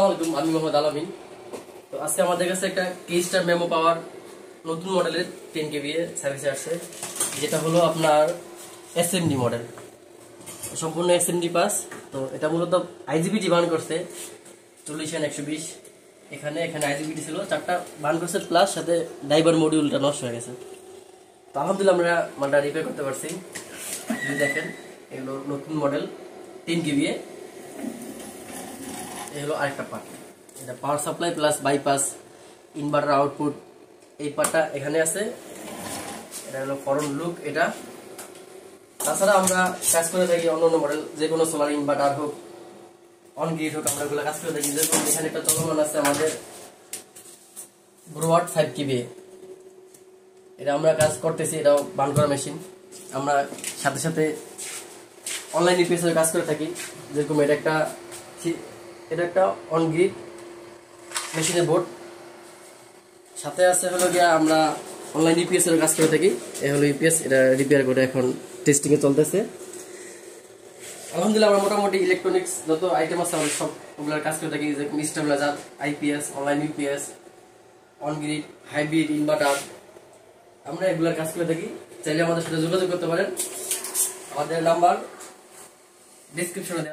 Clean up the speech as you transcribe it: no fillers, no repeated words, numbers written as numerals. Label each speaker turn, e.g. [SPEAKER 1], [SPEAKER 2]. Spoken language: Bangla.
[SPEAKER 1] আসসালামু আলাইকুম, আমি মোহাম্মদ আলামিন। তো আজকে আমাদের কাছে একটা কেস্টার মেমো পাওয়ার নতুন মডেলের 10 কেভি সার্ভিসে আসছে, যেটা হলো আপনার এসএমডি মডেল, সম্পূর্ণ এসএমডি পাস। তো এটা মূলত আইজিবিটি বান করছে 40N120। এখানে আইজিবিটি ছিল 4টা বান করছে, প্লাস সাথে ড্রাইভার মডিউলটা নষ্ট হয়ে গেছে। তো আলহামদুলিল্লাহ আমরা মালটা রিপেয়ার করতে পারছি। যদি দেখেন, এগুলো নতুন মডেল 10 কেভি। এই হলো আরেকটা পার্ট, এটা power supply plus bypass inverter output. এই পার্টটা এখানে আছে, এটা হলো ফরন্ট লুক এটা। তাছাড়া আমরা কাজ করে থাকি অন্য মডেল, যে কোনো সোলার ইনভার্টার হোক, অন গ্রিড হোক, আমরা এগুলো কাজ করে থাকি। যেরকম এখানে একটা চলমান আছে আমাদের ব্রোয়াট 5 কেভি, এটা আমরা কাজ করতেছি। এটাও বান করা মেশিন। আমরা সাথে সাথে অনলাইন ইউপিএস এর কাজ করে থাকি। যেরকম এটা একটা অন গ্রিড মেশিনের বোর্ড, সাথে আছে হলো গিয়া আমরা অনলাইন ইউপিএস এর কাজ করে থাকি। এই হলো ইউপিএস, এটা রিপেয়ার করে এখন টেস্টিং এ চলতেছে। আলহামদুলিল্লাহ আমরা মোটামুটি ইলেকট্রনিক্স যত আইটেম আছে আমরা সব ওগুলোর কাজ করে থাকি। যেরকম stabiliser, IPS, online UPS, on grid, hybrid inverter, আমরা এগুলোর কাজ করে থাকি। চাইলে আমাদের সাথে যোগাযোগ করতে পারেন। আমাদের নাম্বার ডিসক্রিপশনে দেওয়া।